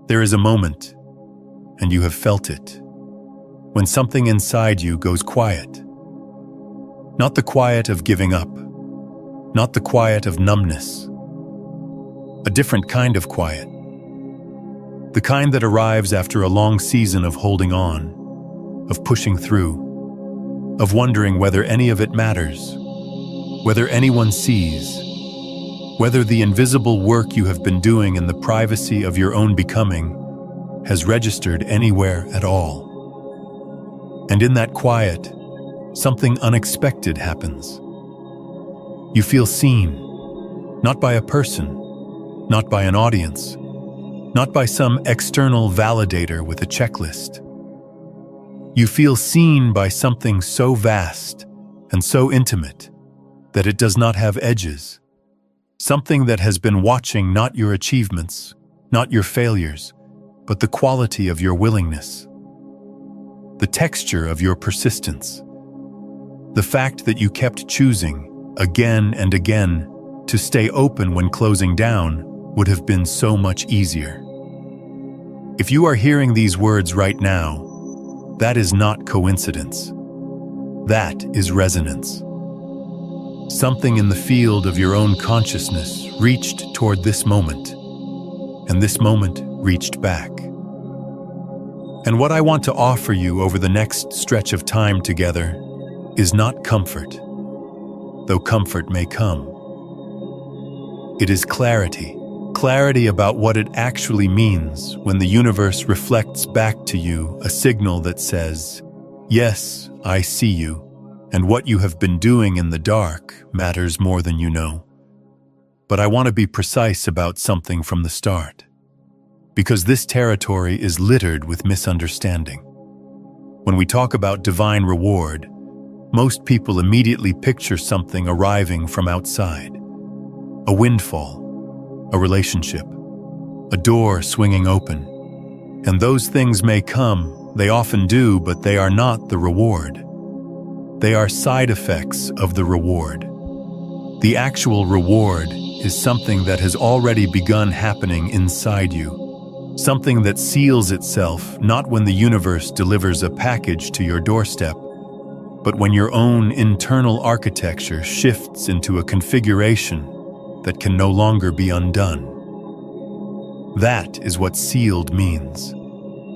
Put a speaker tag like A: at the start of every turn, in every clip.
A: There is a moment, and you have felt it, when something inside you goes quiet. Not the quiet of giving up, not the quiet of numbness. A different kind of quiet. The kind that arrives after a long season of holding on, of pushing through, of wondering whether any of it matters, whether anyone sees, whether the invisible work you have been doing in the privacy of your own becoming has registered anywhere at all. And in that quiet, something unexpected happens. You feel seen, not by a person, not by an audience, not by some external validator with a checklist. You feel seen by something so vast and so intimate that it does not have edges. Something that has been watching not your achievements, not your failures, but the quality of your willingness, the texture of your persistence, the fact that you kept choosing again and again to stay open when closing down would have been so much easier. If you are hearing these words right now, that is not coincidence. That is resonance. Something in the field of your own consciousness reached toward this moment, and this moment reached back. And what I want to offer you over the next stretch of time together is not comfort, though comfort may come. It is clarity. Clarity about what it actually means when the universe reflects back to you a signal that says, "Yes, I see you, and what you have been doing in the dark matters more than you know." But I want to be precise about something from the start, because this territory is littered with misunderstanding. When we talk about divine reward, most people immediately picture something arriving from outside. A windfall, a relationship, a door swinging open. And those things may come, they often do, but they are not the reward. They are side effects of the reward. The actual reward is something that has already begun happening inside you, something that seals itself not when the universe delivers a package to your doorstep, but when your own internal architecture shifts into a configuration that can no longer be undone. That is what sealed means.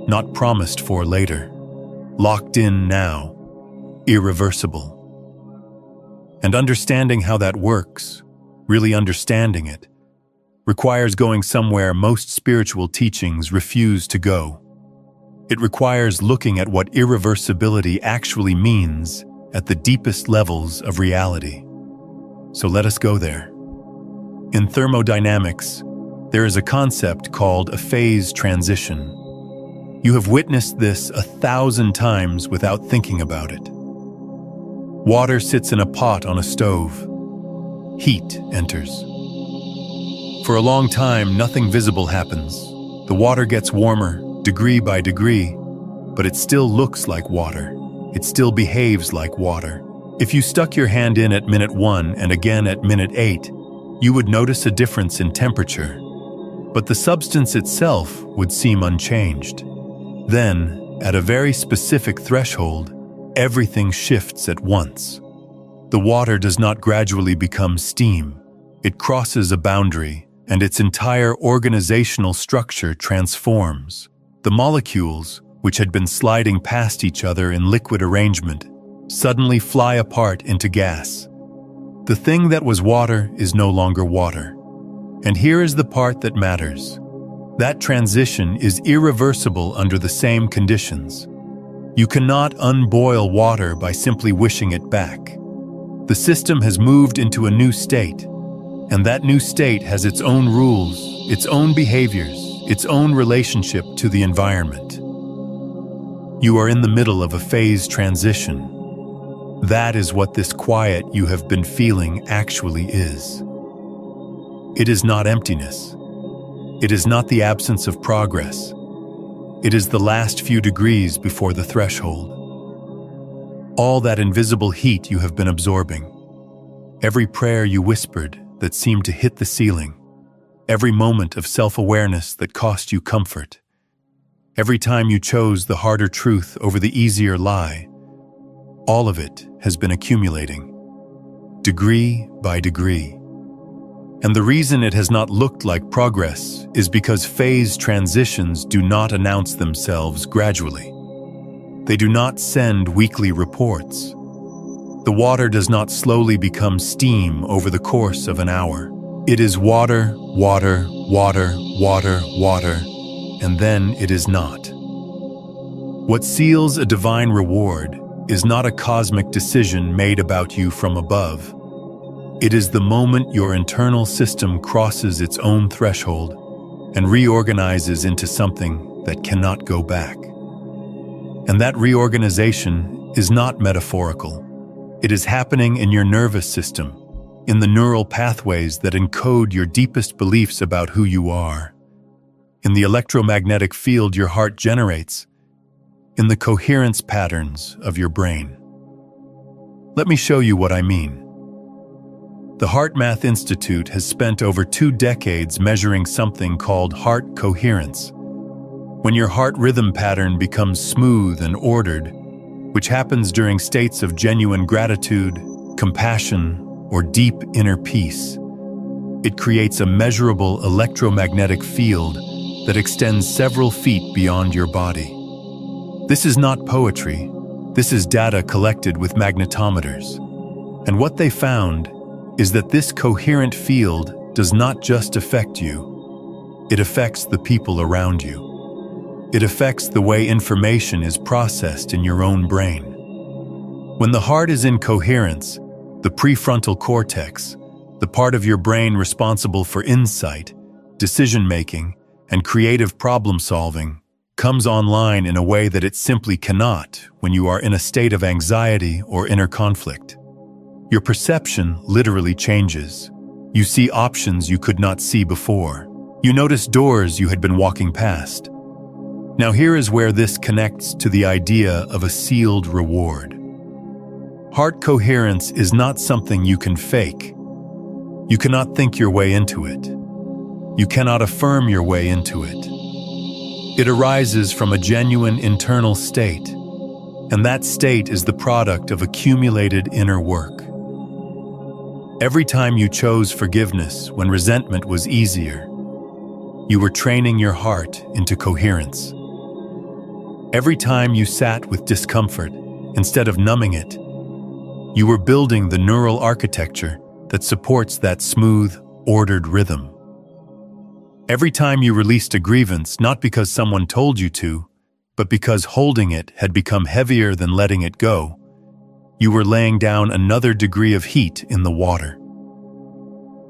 A: Not promised for later, locked in now, irreversible. And understanding how that works, really understanding it, requires going somewhere most spiritual teachings refuse to go. It requires looking at what irreversibility actually means at the deepest levels of reality. So let us go there. In thermodynamics, there is a concept called a phase transition. You have witnessed this 1,000 times without thinking about it. Water sits in a pot on a stove. Heat enters. For a long time, nothing visible happens. The water gets warmer, degree by degree, but it still looks like water. It still behaves like water. If you stuck your hand in at minute 1 and again at minute 8, you would notice a difference in temperature, but the substance itself would seem unchanged. Then, at a very specific threshold, everything shifts at once. The water does not gradually become steam. It crosses a boundary, and its entire organizational structure transforms. The molecules, which had been sliding past each other in liquid arrangement, suddenly fly apart into gas. The thing that was water is no longer water. And here is the part that matters. That transition is irreversible under the same conditions. You cannot unboil water by simply wishing it back. The system has moved into a new state, and that new state has its own rules, its own behaviors, its own relationship to the environment. You are in the middle of a phase transition. That is what this quiet you have been feeling actually is. It is not emptiness. It is not the absence of progress. It is the last few degrees before the threshold. All that invisible heat you have been absorbing. Every prayer you whispered that seemed to hit the ceiling. Every moment of self-awareness that cost you comfort. Every time you chose the harder truth over the easier lie, all of it has been accumulating, degree by degree. And the reason it has not looked like progress is because phase transitions do not announce themselves gradually. They do not send weekly reports. The water does not slowly become steam over the course of an hour. It is water, water, water, water, water, and then it is not. What seals a divine reward is not a cosmic decision made about you from above. It is the moment your internal system crosses its own threshold and reorganizes into something that cannot go back. And that reorganization is not metaphorical. It is happening in your nervous system, in the neural pathways that encode your deepest beliefs about who you are, in the electromagnetic field your heart generates, in the coherence patterns of your brain. Let me show you what I mean. The HeartMath Institute has spent over 2 decades measuring something called heart coherence. When your heart rhythm pattern becomes smooth and ordered, which happens during states of genuine gratitude, compassion, or deep inner peace, it creates a measurable electromagnetic field that extends several feet beyond your body. This is not poetry. This is data collected with magnetometers. And what they found is that this coherent field does not just affect you. It affects the people around you. It affects the way information is processed in your own brain. When the heart is in coherence, the prefrontal cortex, the part of your brain responsible for insight, decision-making, and creative problem-solving, comes online in a way that it simply cannot when you are in a state of anxiety or inner conflict. Your perception literally changes. You see options you could not see before. You notice doors you had been walking past. Now here is where this connects to the idea of a sealed reward. Heart coherence is not something you can fake. You cannot think your way into it. You cannot affirm your way into it. It arises from a genuine internal state, and that state is the product of accumulated inner work. Every time you chose forgiveness when resentment was easier, you were training your heart into coherence. Every time you sat with discomfort, instead of numbing it, you were building the neural architecture that supports that smooth, ordered rhythm. Every time you released a grievance, not because someone told you to, but because holding it had become heavier than letting it go, you were laying down another degree of heat in the water.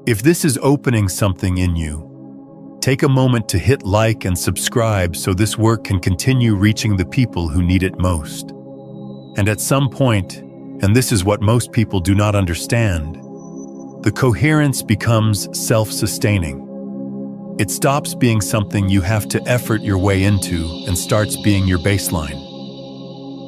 A: If this is opening something in you, take a moment to hit like and subscribe so this work can continue reaching the people who need it most. And at some point, and this is what most people do not understand, the coherence becomes self-sustaining. It stops being something you have to effort your way into and starts being your baseline.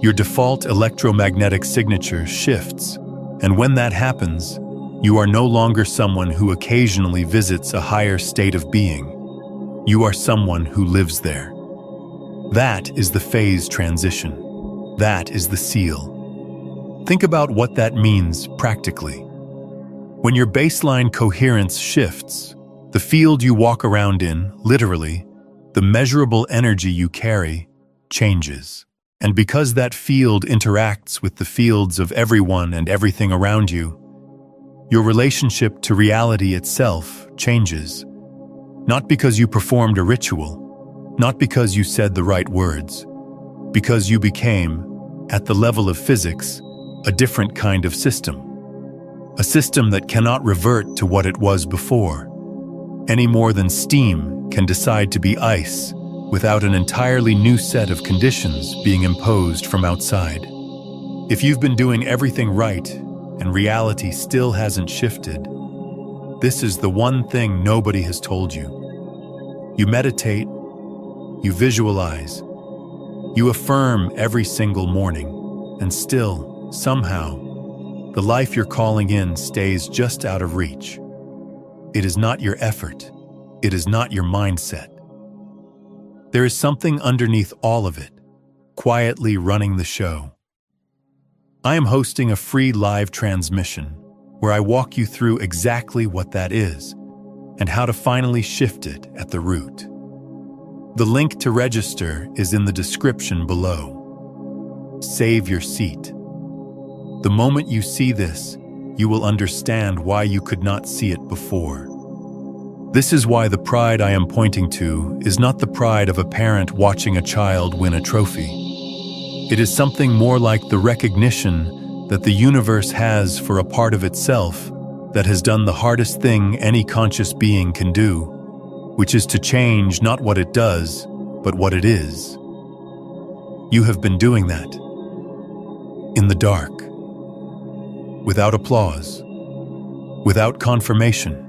A: Your default electromagnetic signature shifts, and when that happens, you are no longer someone who occasionally visits a higher state of being. You are someone who lives there. That is the phase transition. That is the seal. Think about what that means practically. When your baseline coherence shifts, the field you walk around in, literally, the measurable energy you carry, changes. And because that field interacts with the fields of everyone and everything around you, your relationship to reality itself changes. Not because you performed a ritual, not because you said the right words, because you became, at the level of physics, a different kind of system. A system that cannot revert to what it was before, any more than steam can decide to be ice without an entirely new set of conditions being imposed from outside. If you've been doing everything right and reality still hasn't shifted, this is the one thing nobody has told you. You meditate, you visualize, you affirm every single morning, and still, somehow, the life you're calling in stays just out of reach. It is not your effort. It is not your mindset. There is something underneath all of it, quietly running the show. I am hosting a free live transmission where I walk you through exactly what that is and how to finally shift it at the root. The link to register is in the description below. Save your seat. The moment you see this, you will understand why you could not see it before. This is why the pride I am pointing to is not the pride of a parent watching a child win a trophy. It is something more like the recognition that the universe has for a part of itself that has done the hardest thing any conscious being can do, which is to change not what it does, but what it is. You have been doing that. In the dark. Without applause. Without confirmation.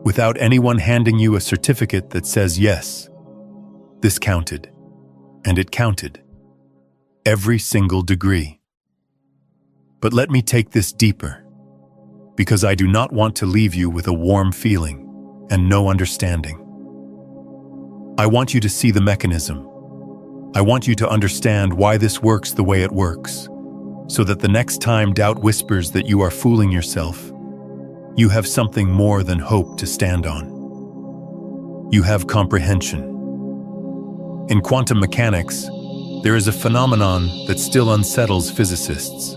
A: Without anyone handing you a certificate that says yes. This counted. And it counted. Every single degree. But let me take this deeper, because I do not want to leave you with a warm feeling and no understanding. I want you to see the mechanism. I want you to understand why this works the way it works, so that the next time doubt whispers that you are fooling yourself, you have something more than hope to stand on. You have comprehension. In quantum mechanics, there is a phenomenon that still unsettles physicists,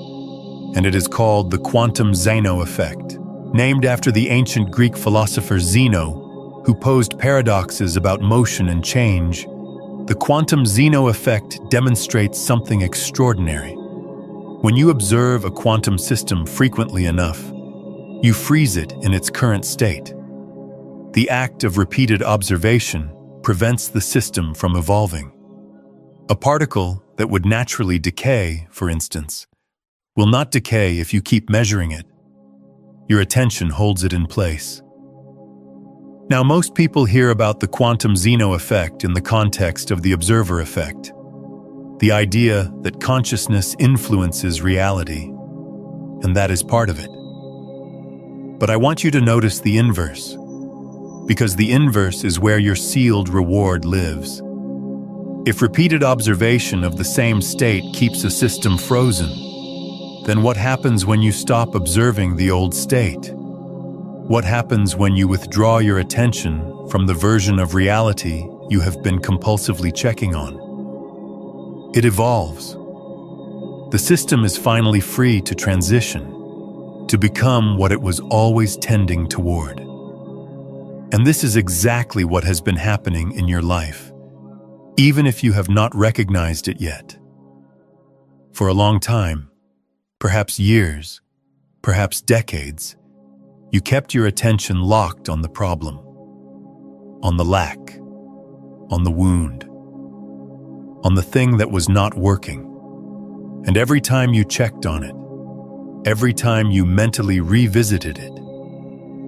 A: and it is called the quantum Zeno effect, named after the ancient Greek philosopher Zeno, who posed paradoxes about motion and change. The quantum Zeno effect demonstrates something extraordinary. When you observe a quantum system frequently enough, you freeze it in its current state. The act of repeated observation prevents the system from evolving. A particle that would naturally decay, for instance, will not decay if you keep measuring it. Your attention holds it in place. Now, most people hear about the quantum Zeno effect in the context of the observer effect, the idea that consciousness influences reality, and that is part of it. But I want you to notice the inverse, because the inverse is where your sealed reward lives. If repeated observation of the same state keeps a system frozen, then what happens when you stop observing the old state? What happens when you withdraw your attention from the version of reality you have been compulsively checking on? It evolves. The system is finally free to transition, to become what it was always tending toward. And this is exactly what has been happening in your life, even if you have not recognized it yet. For a long time, perhaps years, perhaps decades, you kept your attention locked on the problem, on the lack, on the wound, on the thing that was not working. And every time you checked on it, every time you mentally revisited it,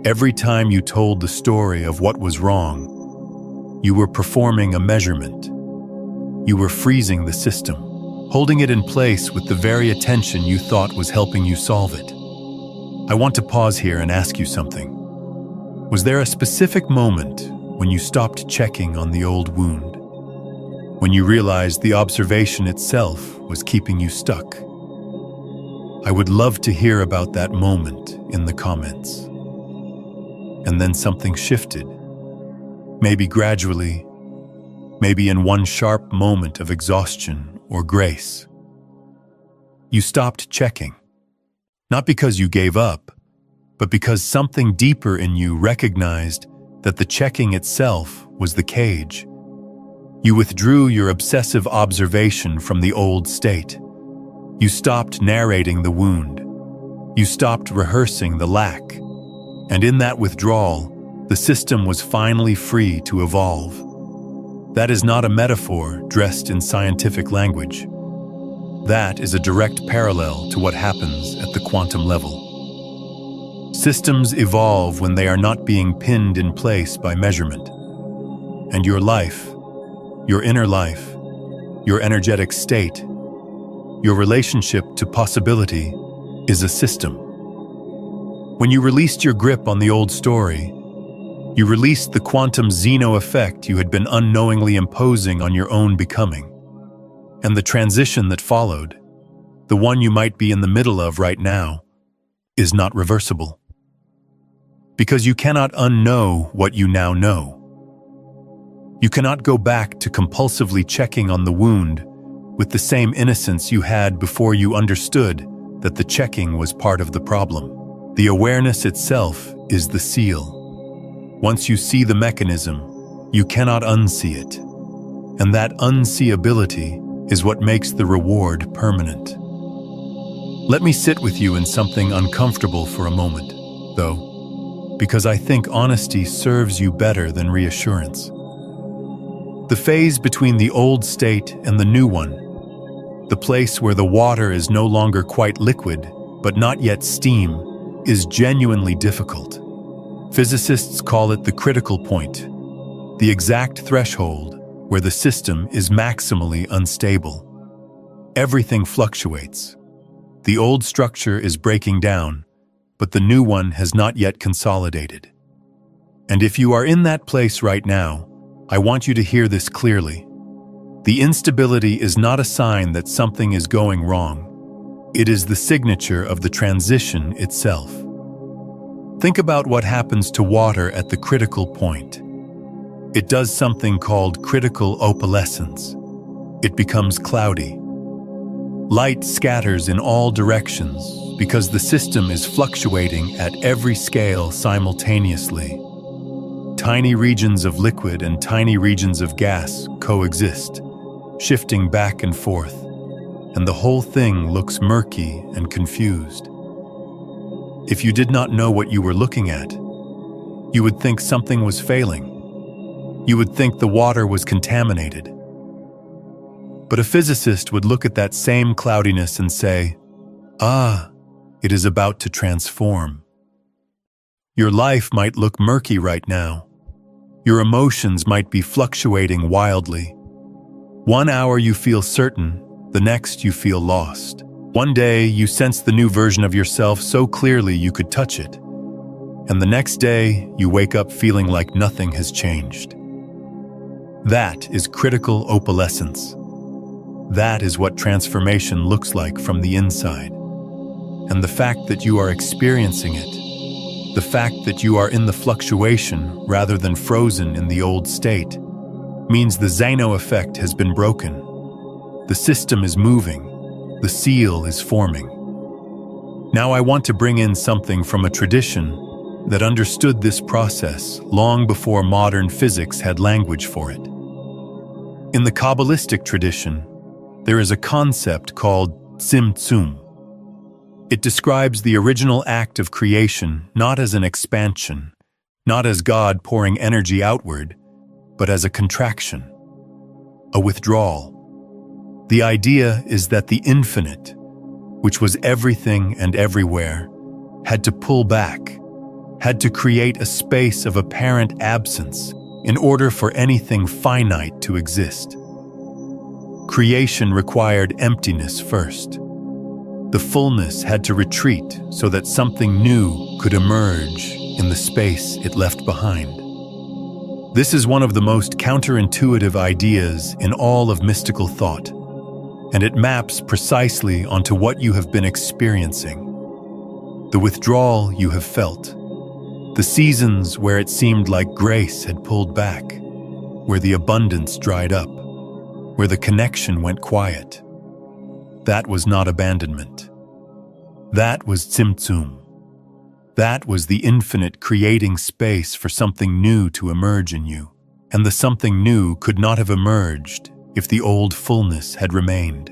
A: every time you told the story of what was wrong, you were performing a measurement. You were freezing the system, holding it in place with the very attention you thought was helping you solve it. I want to pause here and ask you something. Was there a specific moment when you stopped checking on the old wound? When you realized the observation itself was keeping you stuck? I would love to hear about that moment in the comments. And then something shifted. Maybe gradually, maybe in one sharp moment of exhaustion or grace. You stopped checking, not because you gave up, but because something deeper in you recognized that the checking itself was the cage. You withdrew your obsessive observation from the old state. You stopped narrating the wound. You stopped rehearsing the lack. And in that withdrawal, the system was finally free to evolve. That is not a metaphor dressed in scientific language. That is a direct parallel to what happens at the quantum level. Systems evolve when they are not being pinned in place by measurement. And your life, your inner life, your energetic state, your relationship to possibility is a system. When you released your grip on the old story, You released the quantum Zeno effect you had been unknowingly imposing on your own becoming. And the transition that followed, the one you might be in the middle of right now, is not reversible. Because you cannot unknow what you now know. You cannot go back to compulsively checking on the wound with the same innocence you had before you understood that the checking was part of the problem. The awareness itself is the seal. Once you see the mechanism, you cannot unsee it. And that unseeability is what makes the reward permanent. Let me sit with you in something uncomfortable for a moment, though, because I think honesty serves you better than reassurance. The phase between the old state and the new one, the place where the water is no longer quite liquid, but not yet steam, is genuinely difficult. Physicists call it the critical point, the exact threshold where the system is maximally unstable. Everything fluctuates. The old structure is breaking down, but the new one has not yet consolidated. And if you are in that place right now, I want you to hear this clearly. The instability is not a sign that something is going wrong. It is the signature of the transition itself. Think about what happens to water at the critical point. It does something called critical opalescence. It becomes cloudy. Light scatters in all directions because the system is fluctuating at every scale simultaneously. Tiny regions of liquid and tiny regions of gas coexist, shifting back and forth, and the whole thing looks murky and confused. If you did not know what you were looking at, you would think something was failing. You would think the water was contaminated. But a physicist would look at that same cloudiness and say, "Ah, it is about to transform." Your life might look murky right now. Your emotions might be fluctuating wildly. 1 hour you feel certain, the next you feel lost. One day you sense the new version of yourself so clearly you could touch it. And the next day you wake up feeling like nothing has changed. That is critical opalescence. That is what transformation looks like from the inside. And the fact that you are experiencing it, the fact that you are in the fluctuation rather than frozen in the old state, means the Zeno effect has been broken. The system is moving. The seal is forming. Now I want to bring in something from a tradition that understood this process long before modern physics had language for it. In the Kabbalistic tradition, there is a concept called Tzimtzum. It describes the original act of creation not as an expansion, not as God pouring energy outward, but as a contraction, a withdrawal. The idea is that the infinite, which was everything and everywhere, had to pull back, had to create a space of apparent absence in order for anything finite to exist. Creation required emptiness first. The fullness had to retreat so that something new could emerge in the space it left behind. This is one of the most counterintuitive ideas in all of mystical thought, and it maps precisely onto what you have been experiencing. The withdrawal you have felt, the seasons where it seemed like grace had pulled back, where the abundance dried up, where the connection went quiet. That was not abandonment. That was Tzimtzum. That was the infinite creating space for something new to emerge in you, and the something new could not have emerged if the old fullness had remained.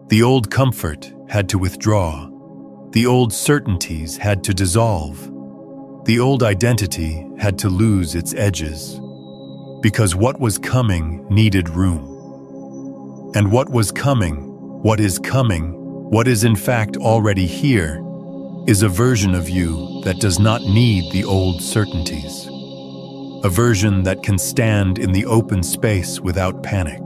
A: The old comfort had to withdraw. The old certainties had to dissolve. The old identity had to lose its edges. Because what was coming needed room. And what was coming, what is in fact already here, is a version of you that does not need the old certainties. A version that can stand in the open space without panic.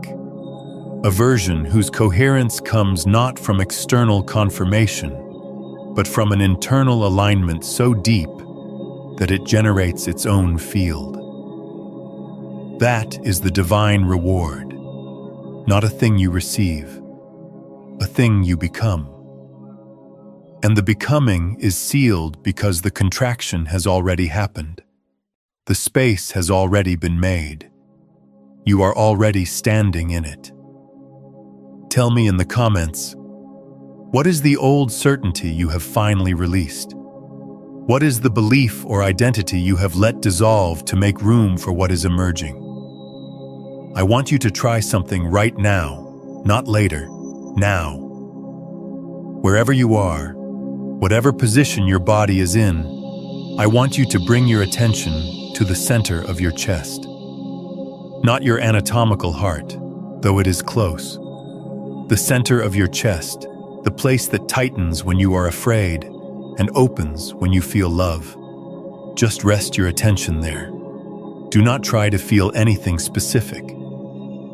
A: A version whose coherence comes not from external confirmation, but from an internal alignment so deep that it generates its own field. That is the divine reward, not a thing you receive, a thing you become. And the becoming is sealed because the contraction has already happened. The space has already been made. You are already standing in it. Tell me in the comments, what is the old certainty you have finally released? What is the belief or identity you have let dissolve to make room for what is emerging? I want you to try something right now, not later, now. Wherever you are, whatever position your body is in, I want you to bring your attention to the center of your chest. Not your anatomical heart, though it is close. The center of your chest, the place that tightens when you are afraid and opens when you feel love. Just rest your attention there. Do not try to feel anything specific.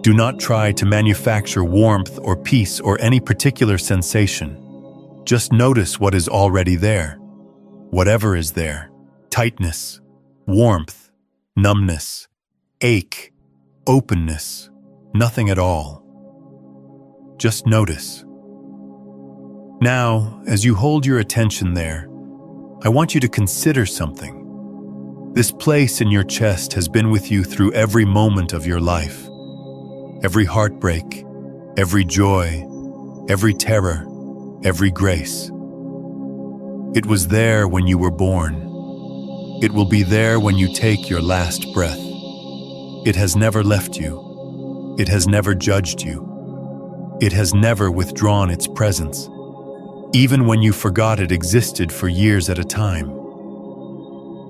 A: Do not try to manufacture warmth or peace or any particular sensation. Just notice what is already there. Whatever is there, tightness, warmth, numbness, ache, openness, nothing at all. Just notice. Now, as you hold your attention there, I want you to consider something. This place in your chest has been with you through every moment of your life. Every heartbreak, every joy, every terror, every grace. It was there when you were born. It will be there when you take your last breath. It has never left you. It has never judged you. It has never withdrawn its presence, even when you forgot it existed for years at a time.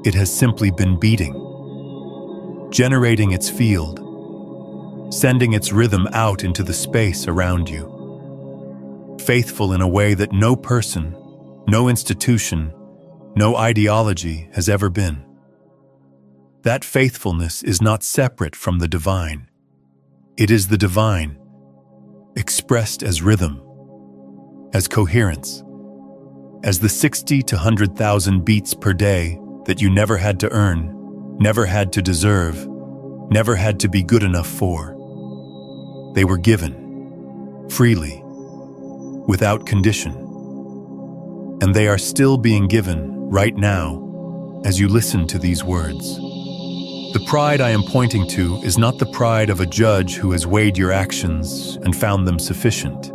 A: It has simply been beating, generating its field, sending its rhythm out into the space around you. Faithful in a way that no person, no institution, no ideology has ever been. That faithfulness is not separate from the divine. It is the divine, expressed as rhythm, as coherence, as the 60 to 100,000 beats per day that you never had to earn, never had to deserve, never had to be good enough for. They were given, freely, without condition. And they are still being given right now as you listen to these words. The pride I am pointing to is not the pride of a judge who has weighed your actions and found them sufficient.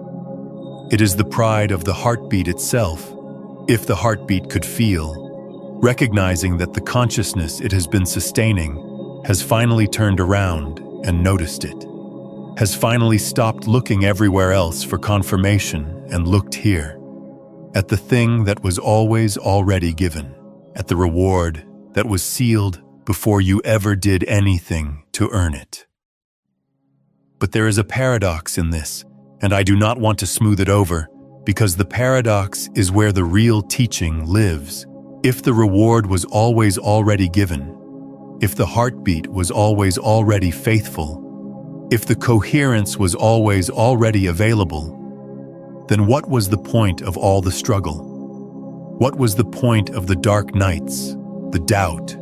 A: It is the pride of the heartbeat itself, if the heartbeat could feel, recognizing that the consciousness it has been sustaining has finally turned around and noticed it, has finally stopped looking everywhere else for confirmation and looked here, at the thing that was always already given, at the reward that was sealed before you ever did anything to earn it. But there is a paradox in this, and I do not want to smooth it over, because the paradox is where the real teaching lives. If the reward was always already given, if the heartbeat was always already faithful, if the coherence was always already available, then what was the point of all the struggle? What was the point of the dark nights, the doubt,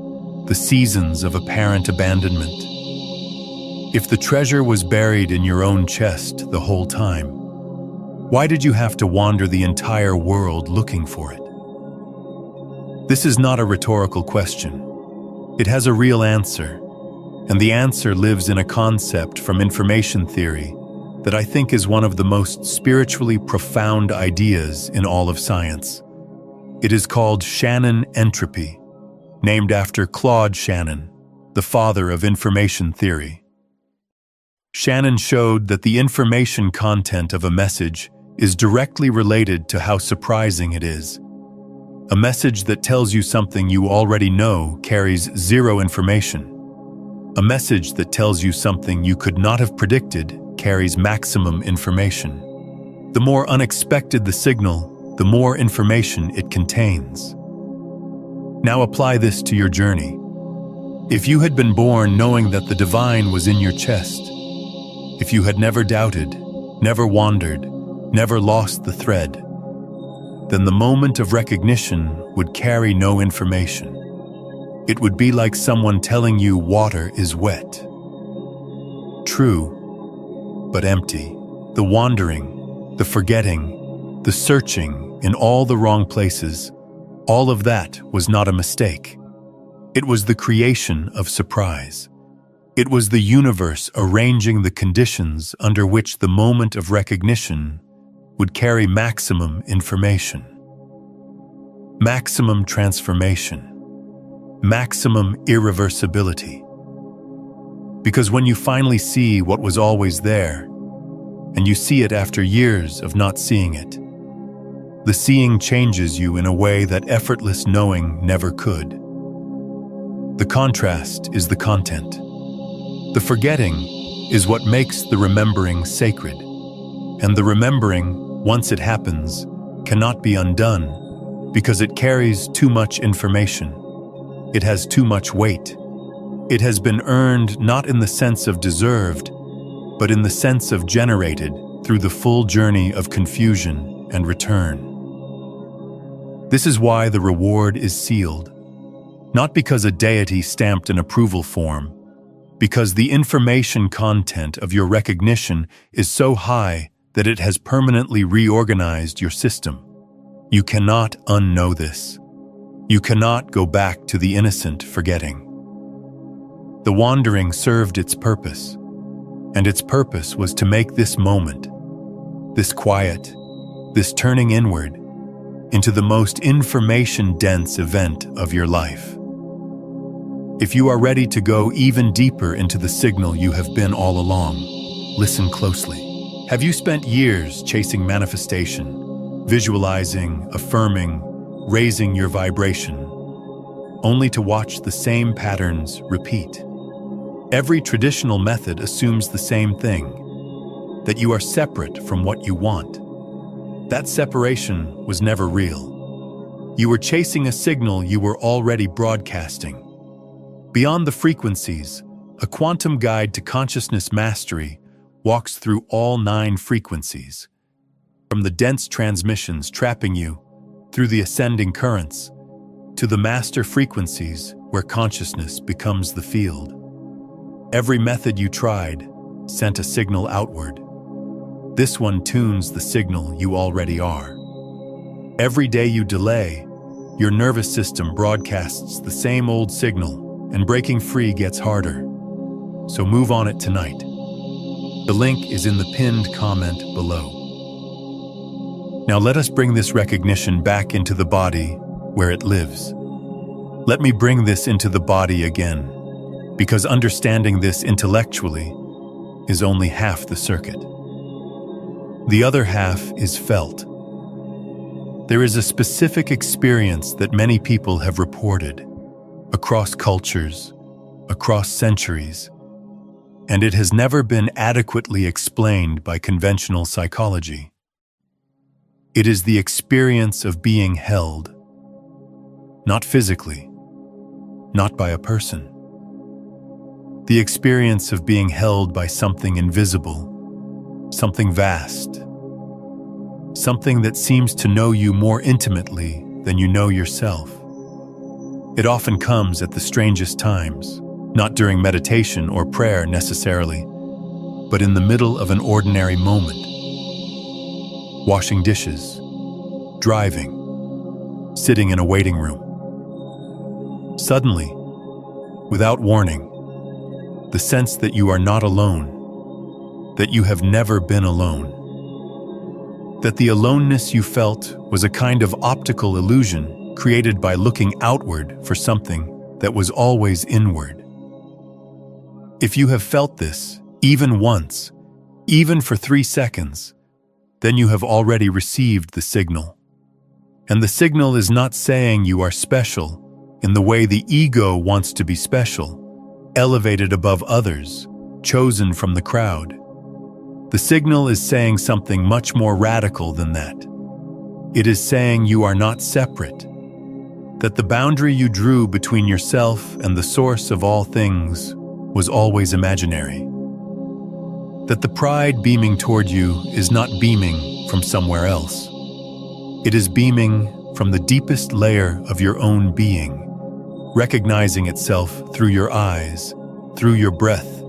A: the seasons of apparent abandonment? If the treasure was buried in your own chest the whole time, why did you have to wander the entire world looking for it? This is not a rhetorical question. It has a real answer, and the answer lives in a concept from information theory that I think is one of the most spiritually profound ideas in all of science. It is called Shannon entropy, named after Claude Shannon, the father of information theory. Shannon showed that the information content of a message is directly related to how surprising it is. A message that tells you something you already know carries zero information. A message that tells you something you could not have predicted carries maximum information. The more unexpected the signal, the more information it contains. Now apply this to your journey. If you had been born knowing that the divine was in your chest, if you had never doubted, never wandered, never lost the thread, then the moment of recognition would carry no information. It would be like someone telling you water is wet. True, but empty. The wandering, the forgetting, the searching in all the wrong places, all of that was not a mistake. It was the creation of surprise. It was the universe arranging the conditions under which the moment of recognition would carry maximum information, maximum transformation, maximum irreversibility. Because when you finally see what was always there, and you see it after years of not seeing it, the seeing changes you in a way that effortless knowing never could. The contrast is the content. The forgetting is what makes the remembering sacred, and the remembering, once it happens, cannot be undone because it carries too much information. It has too much weight. It has been earned not in the sense of deserved, but in the sense of generated through the full journey of confusion and return. This is why the reward is sealed, not because a deity stamped an approval form, because the information content of your recognition is so high that it has permanently reorganized your system. You cannot unknow this. You cannot go back to the innocent forgetting. The wandering served its purpose, and its purpose was to make this moment, this quiet, this turning inward, into the most information-dense event of your life. If you are ready to go even deeper into the signal you have been all along, listen closely. Have you spent years chasing manifestation, visualizing, affirming, raising your vibration, only to watch the same patterns repeat? Every traditional method assumes the same thing, that you are separate from what you want. That separation was never real. You were chasing a signal you were already broadcasting. Beyond the frequencies, a quantum guide to consciousness mastery walks through all 9 frequencies, from the dense transmissions trapping you through the ascending currents to the master frequencies where consciousness becomes the field. Every method you tried sent a signal outward. This one tunes the signal you already are. Every day you delay, your nervous system broadcasts the same old signal, and breaking free gets harder. So move on it tonight. The link is in the pinned comment below. Now let us bring this recognition back into the body where it lives. Let me bring this into the body again, because understanding this intellectually is only half the circuit. The other half is felt. There is a specific experience that many people have reported, across cultures, across centuries, and it has never been adequately explained by conventional psychology. It is the experience of being held, not physically, not by a person. The experience of being held by something invisible, something vast, something that seems to know you more intimately than you know yourself. It often comes at the strangest times, not during meditation or prayer necessarily, but in the middle of an ordinary moment. Washing dishes, driving, sitting in a waiting room. Suddenly, without warning, the sense that you are not alone, that you have never been alone, that the aloneness you felt was a kind of optical illusion created by looking outward for something that was always inward. If you have felt this, even once, even for 3 seconds, then you have already received the signal. And the signal is not saying you are special in the way the ego wants to be special, elevated above others, chosen from the crowd. The signal is saying something much more radical than that. It is saying you are not separate, that the boundary you drew between yourself and the source of all things was always imaginary. That the pride beaming toward you is not beaming from somewhere else. It is beaming from the deepest layer of your own being, recognizing itself through your eyes, through your breath,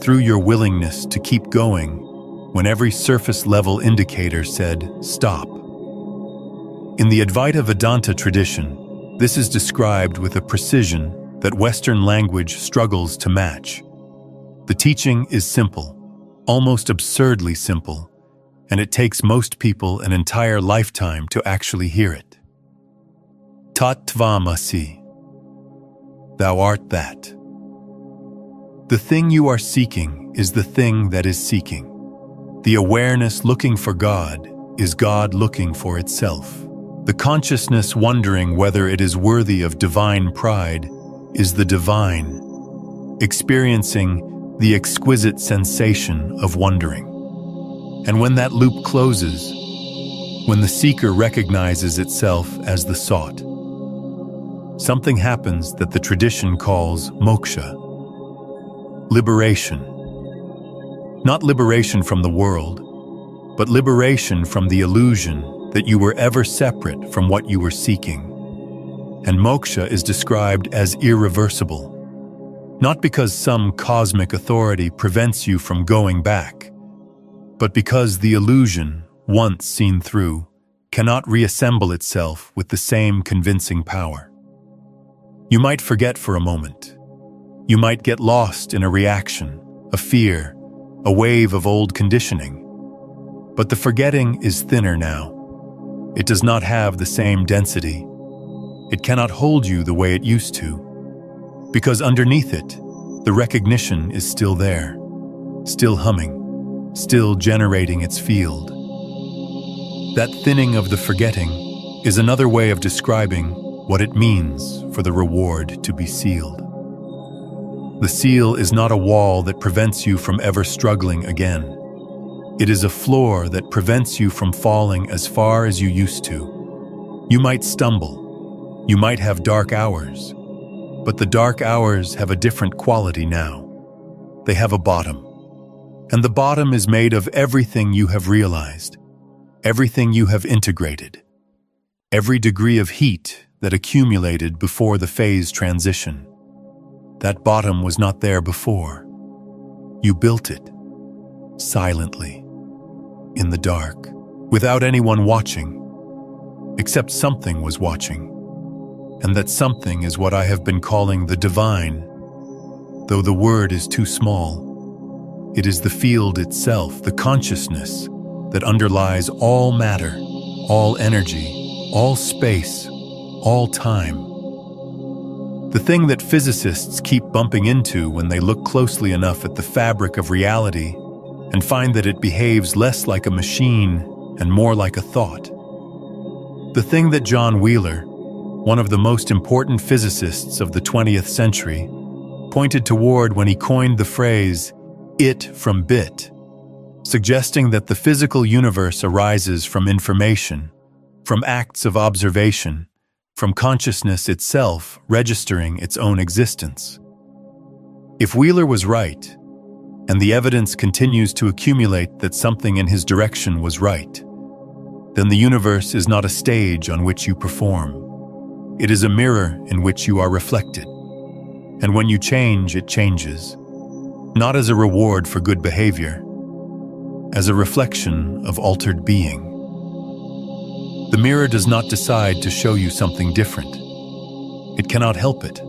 A: through your willingness to keep going when every surface-level indicator said, stop. In the Advaita Vedanta tradition, this is described with a precision that Western language struggles to match. The teaching is simple, almost absurdly simple, and it takes most people an entire lifetime to actually hear it. Tat Tvam asi. Thou art that. The thing you are seeking is the thing that is seeking. The awareness looking for God is God looking for itself. The consciousness wondering whether it is worthy of divine pride is the divine, experiencing the exquisite sensation of wondering. And when that loop closes, when the seeker recognizes itself as the sought, something happens that the tradition calls moksha, liberation. Not liberation from the world, but liberation from the illusion that you were ever separate from what you were seeking. And moksha is described as irreversible, not because some cosmic authority prevents you from going back, but because the illusion, once seen through, cannot reassemble itself with the same convincing power. You might forget for a moment. You might get lost in a reaction, a fear, a wave of old conditioning. But the forgetting is thinner now. It does not have the same density. It cannot hold you the way it used to, because underneath it, the recognition is still there, still humming, still generating its field. That thinning of the forgetting is another way of describing what it means for the reward to be sealed. The seal is not a wall that prevents you from ever struggling again. It is a floor that prevents you from falling as far as you used to. You might stumble. You might have dark hours. But the dark hours have a different quality now. They have a bottom. And the bottom is made of everything you have realized, everything you have integrated, every degree of heat that accumulated before the phase transition. That bottom was not there before. You built it, silently, in the dark, without anyone watching, except something was watching. And that something is what I have been calling the divine. Though the word is too small, it is the field itself, the consciousness that underlies all matter, all energy, all space, all time. The thing that physicists keep bumping into when they look closely enough at the fabric of reality and find that it behaves less like a machine and more like a thought. The thing that John Wheeler, one of the most important physicists of the 20th century, pointed toward when he coined the phrase, "it from bit," suggesting that the physical universe arises from information, from acts of observation, from consciousness itself registering its own existence. If Wheeler was right, and the evidence continues to accumulate that something in his direction was right, then the universe is not a stage on which you perform. It is a mirror in which you are reflected. And when you change, it changes, not as a reward for good behavior, as a reflection of altered being. The mirror does not decide to show you something different. It cannot help it.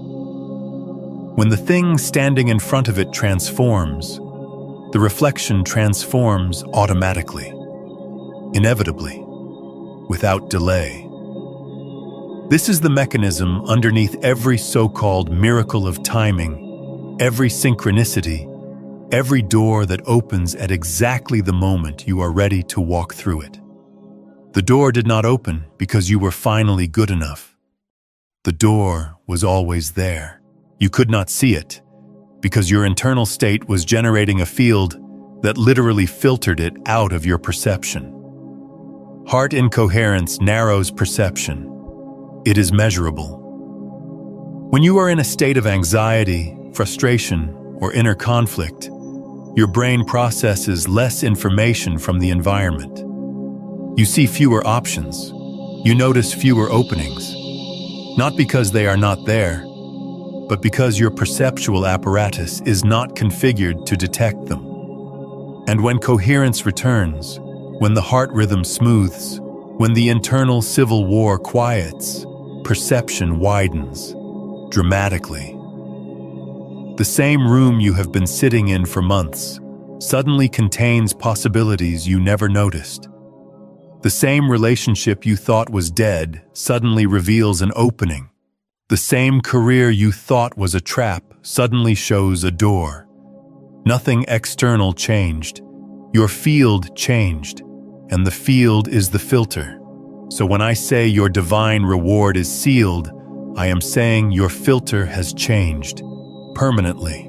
A: When the thing standing in front of it transforms, the reflection transforms automatically, inevitably, without delay. This is the mechanism underneath every so-called miracle of timing, every synchronicity, every door that opens at exactly the moment you are ready to walk through it. The door did not open because you were finally good enough. The door was always there. You could not see it because your internal state was generating a field that literally filtered it out of your perception. Heart incoherence narrows perception. It is measurable. When you are in a state of anxiety, frustration, or inner conflict, your brain processes less information from the environment. You see fewer options. You notice fewer openings. Not because they are not there, but because your perceptual apparatus is not configured to detect them. And when coherence returns, when the heart rhythm smooths, when the internal civil war quiets, perception widens dramatically. The same room you have been sitting in for months suddenly contains possibilities you never noticed. The same relationship you thought was dead suddenly reveals an opening. The same career you thought was a trap suddenly shows a door. Nothing external changed. Your field changed, and the field is the filter. So when I say your divine reward is sealed, I am saying your filter has changed permanently.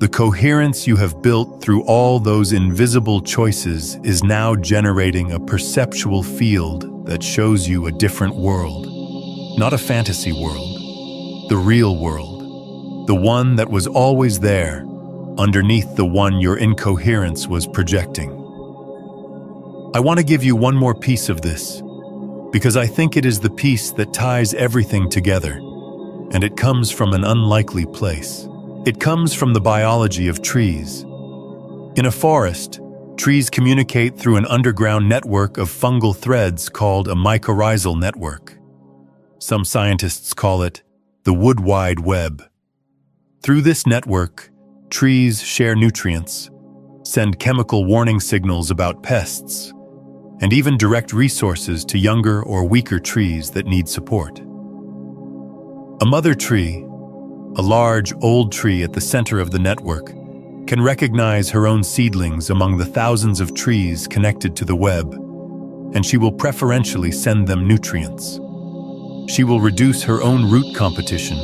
A: The coherence you have built through all those invisible choices is now generating a perceptual field that shows you a different world. Not a fantasy world, the real world. The one that was always there, underneath the one your incoherence was projecting. I want to give you one more piece of this, because I think it is the piece that ties everything together, and it comes from an unlikely place. It comes from the biology of trees. In a forest, trees communicate through an underground network of fungal threads called a mycorrhizal network. Some scientists call it the wood wide web. Through this network, trees share nutrients, send chemical warning signals about pests, and even direct resources to younger or weaker trees that need support. A mother tree, a large, old tree at the center of the network, can recognize her own seedlings among the thousands of trees connected to the web, and she will preferentially send them nutrients. She will reduce her own root competition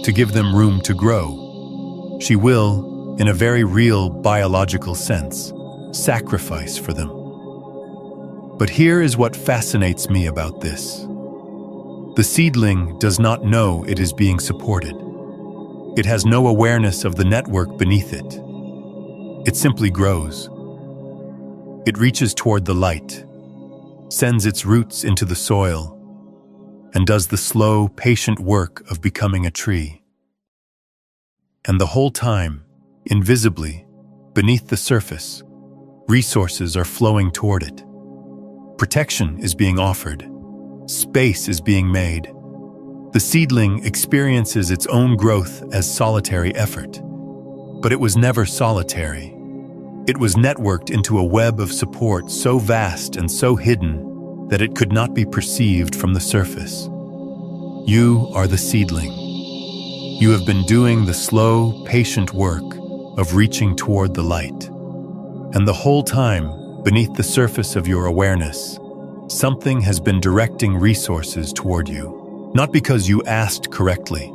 A: to give them room to grow. She will, in a very real biological sense, sacrifice for them. But here is what fascinates me about this. The seedling does not know it is being supported. It has no awareness of the network beneath it. It simply grows. It reaches toward the light, sends its roots into the soil, and does the slow, patient work of becoming a tree. And the whole time, invisibly, beneath the surface, resources are flowing toward it. Protection is being offered. Space is being made. The seedling experiences its own growth as solitary effort. But it was never solitary. It was networked into a web of support so vast and so hidden that it could not be perceived from the surface. You are the seedling. You have been doing the slow, patient work of reaching toward the light. And the whole time, beneath the surface of your awareness, something has been directing resources toward you. Not because you asked correctly,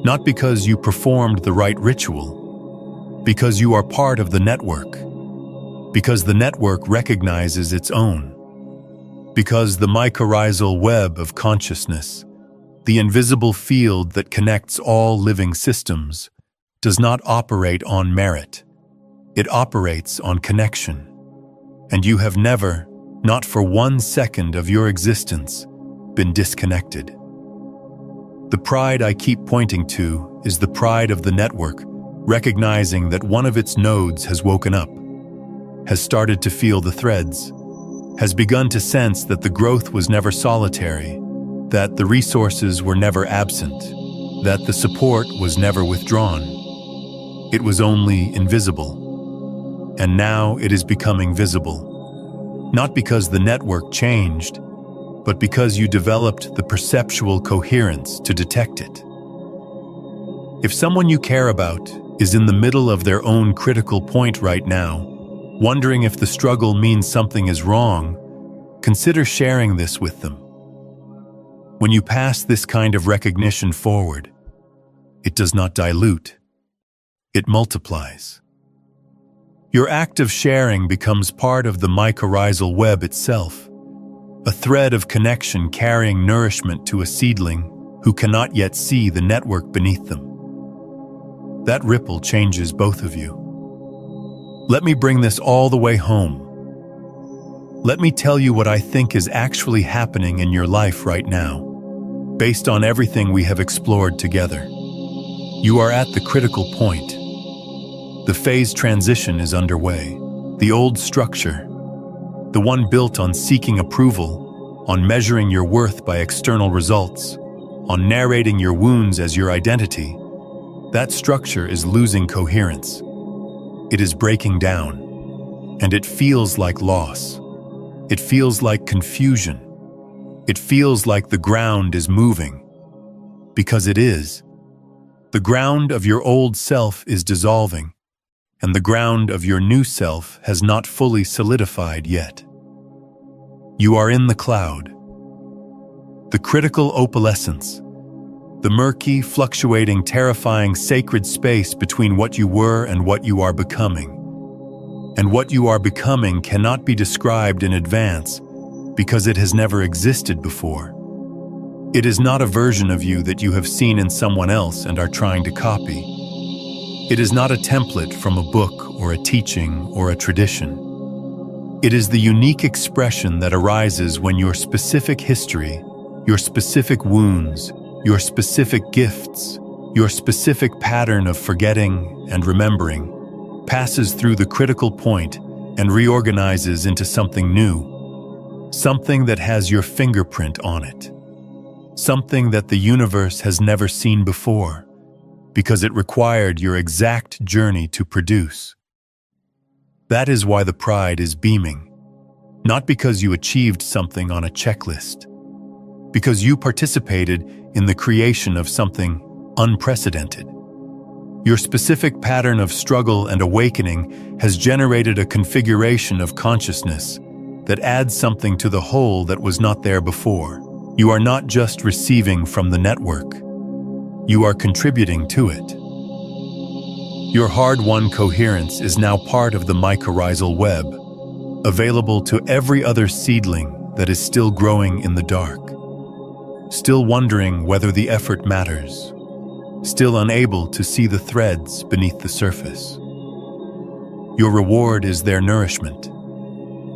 A: not because you performed the right ritual, because you are part of the network, because the network recognizes its own, because the mycorrhizal web of consciousness, the invisible field that connects all living systems, does not operate on merit. It operates on connection. And you have never, not for 1 second of your existence, been disconnected. The pride I keep pointing to is the pride of the network, recognizing that one of its nodes has woken up, has started to feel the threads, has begun to sense that the growth was never solitary, that the resources were never absent, that the support was never withdrawn. It was only invisible. And now it is becoming visible. Not because the network changed, but because you developed the perceptual coherence to detect it. If someone you care about is in the middle of their own critical point right now, wondering if the struggle means something is wrong, consider sharing this with them. When you pass this kind of recognition forward, it does not dilute, it multiplies. Your act of sharing becomes part of the mycorrhizal web itself, a thread of connection carrying nourishment to a seedling who cannot yet see the network beneath them. That ripple changes both of you. Let me bring this all the way home. Let me tell you what I think is actually happening in your life right now, based on everything we have explored together. You are at the critical point. The phase transition is underway. The old structure, the one built on seeking approval, on measuring your worth by external results, on narrating your wounds as your identity, that structure is losing coherence. It is breaking down, and it feels like loss. It feels like confusion. It feels like the ground is moving. Because it is. The ground of your old self is dissolving, and the ground of your new self has not fully solidified yet. You are in the cloud. The critical opalescence, the murky, fluctuating, terrifying, sacred space between what you were and what you are becoming. And what you are becoming cannot be described in advance because it has never existed before. It is not a version of you that you have seen in someone else and are trying to copy. It is not a template from a book or a teaching or a tradition. It is the unique expression that arises when your specific history, your specific wounds, your specific gifts, your specific pattern of forgetting and remembering passes through the critical point and reorganizes into something new, something that has your fingerprint on it, something that the universe has never seen before, because it required your exact journey to produce. That is why the pride is beaming, not because you achieved something on a checklist, because you participated in the creation of something unprecedented. Your specific pattern of struggle and awakening has generated a configuration of consciousness that adds something to the whole that was not there before. You are not just receiving from the network. You are contributing to it. Your hard-won coherence is now part of the mycorrhizal web, available to every other seedling that is still growing in the dark, still wondering whether the effort matters, still unable to see the threads beneath the surface. Your reward is their nourishment.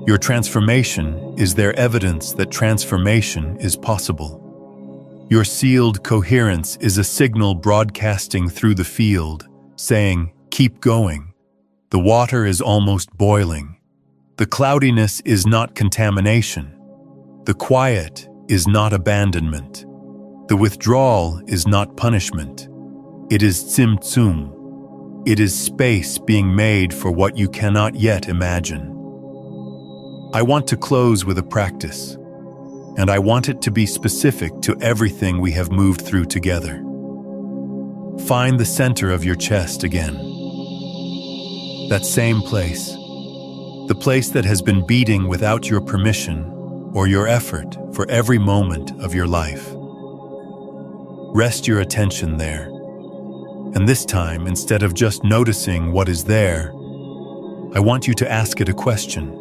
A: Your transformation is their evidence that transformation is possible. Your sealed coherence is a signal broadcasting through the field, saying, "Keep going. The water is almost boiling. The cloudiness is not contamination. The quiet is not abandonment. The withdrawal is not punishment. It is Tzimtzum. It is space being made for what you cannot yet imagine." I want to close with a practice, and I want it to be specific to everything we have moved through together. Find the center of your chest again. That same place, the place that has been beating without your permission or your effort for every moment of your life. Rest your attention there, and this time, instead of just noticing what is there, I want you to ask it a question.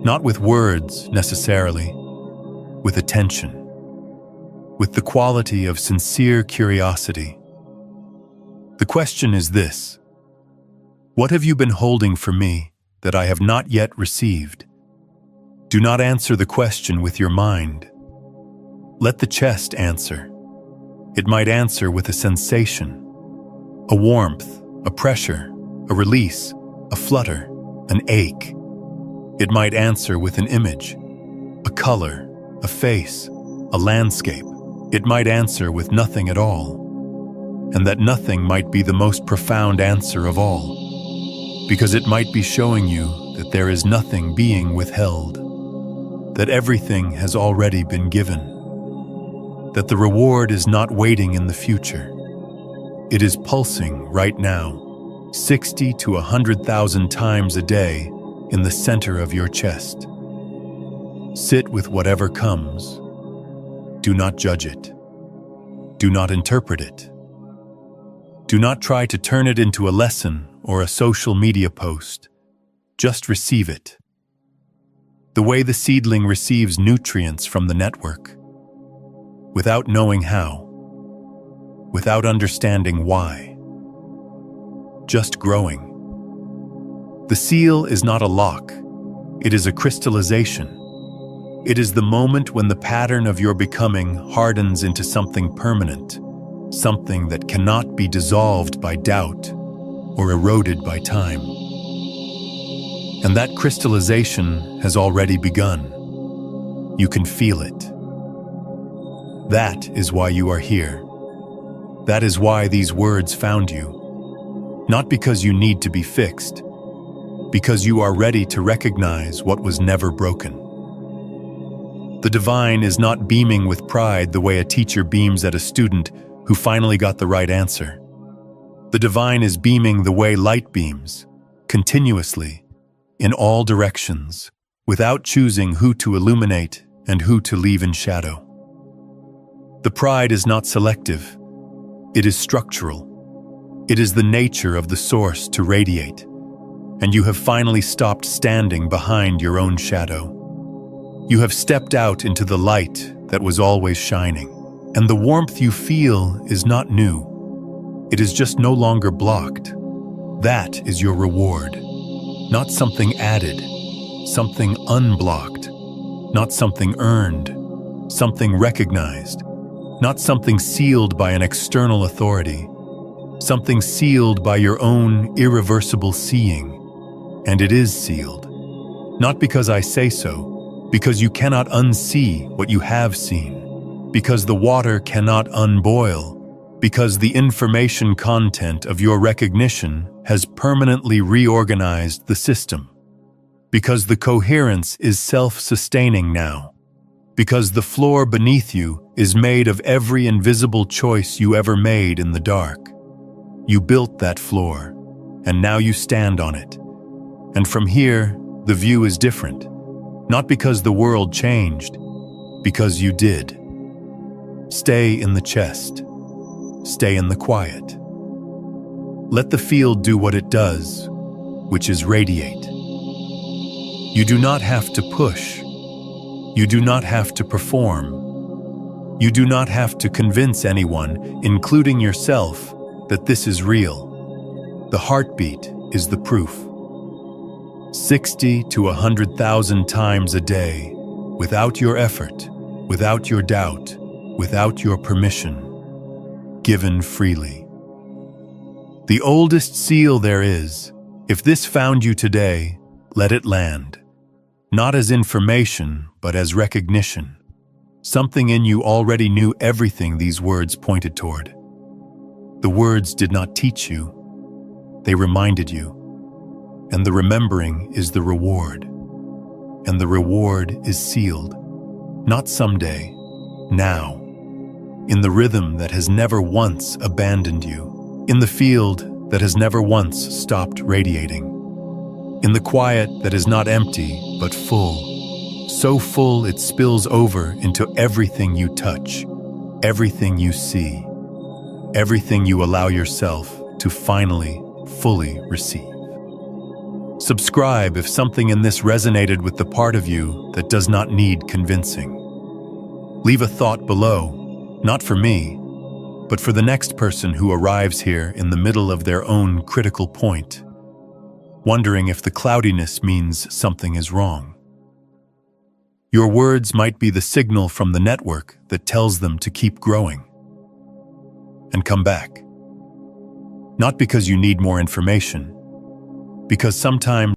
A: Not with words, necessarily, with attention, with the quality of sincere curiosity. The question is this: what have you been holding for me that I have not yet received? Do not answer the question with your mind. Let the chest answer. It might answer with a sensation, a warmth, a pressure, a release, a flutter, an ache. It might answer with an image, a color, a face, a landscape. It might answer with nothing at all. And that nothing might be the most profound answer of all, because it might be showing you that there is nothing being withheld, that everything has already been given, that the reward is not waiting in the future. It is pulsing right now, 60 to 100,000 times a day in the center of your chest. Sit with whatever comes. Do not judge it. Do not interpret it. Do not try to turn it into a lesson or a social media post. Just receive it. The way the seedling receives nutrients from the network, without knowing how, without understanding why. Just growing. The seal is not a lock. It is a crystallization. It is the moment when the pattern of your becoming hardens into something permanent, something that cannot be dissolved by doubt or eroded by time. And that crystallization has already begun. You can feel it. That is why you are here. That is why these words found you. Not because you need to be fixed, because you are ready to recognize what was never broken. The divine is not beaming with pride the way a teacher beams at a student who finally got the right answer. The divine is beaming the way light beams, continuously, in all directions, without choosing who to illuminate and who to leave in shadow. The pride is not selective. It is structural. It is the nature of the source to radiate, and you have finally stopped standing behind your own shadow. You have stepped out into the light that was always shining, and the warmth you feel is not new. It is just no longer blocked. That is your reward. Not something added, something unblocked, not something earned, something recognized, not something sealed by an external authority, something sealed by your own irreversible seeing. And it is sealed. Not because I say so, because you cannot unsee what you have seen, because the water cannot unboil, because the information content of your recognition has permanently reorganized the system, because the coherence is self-sustaining now, because the floor beneath you is made of every invisible choice you ever made in the dark. You built that floor, and now you stand on it. And from here, the view is different, not because the world changed, because you did. Stay in the chest. Stay in the quiet. Let the field do what it does, which is radiate. You do not have to push. You do not have to perform. You do not have to convince anyone, including yourself, that this is real. The heartbeat is the proof. 60 to 100,000 times a day, without your effort, without your doubt, without your permission, given freely. The oldest seal there is, if this found you today, let it land. Not as information, but as recognition. Something in you already knew everything these words pointed toward. The words did not teach you, they reminded you. And the remembering is the reward. And the reward is sealed, not someday, now. In the rhythm that has never once abandoned you. In the field that has never once stopped radiating. In the quiet that is not empty, but full. So full it spills over into everything you touch, everything you see, everything you allow yourself to finally, fully receive. Subscribe if something in this resonated with the part of you that does not need convincing. Leave a thought below, not for me, but for the next person who arrives here in the middle of their own critical point, wondering if the cloudiness means something is wrong. Your words might be the signal from the network that tells them to keep growing. And come back. Not because you need more information, because sometimes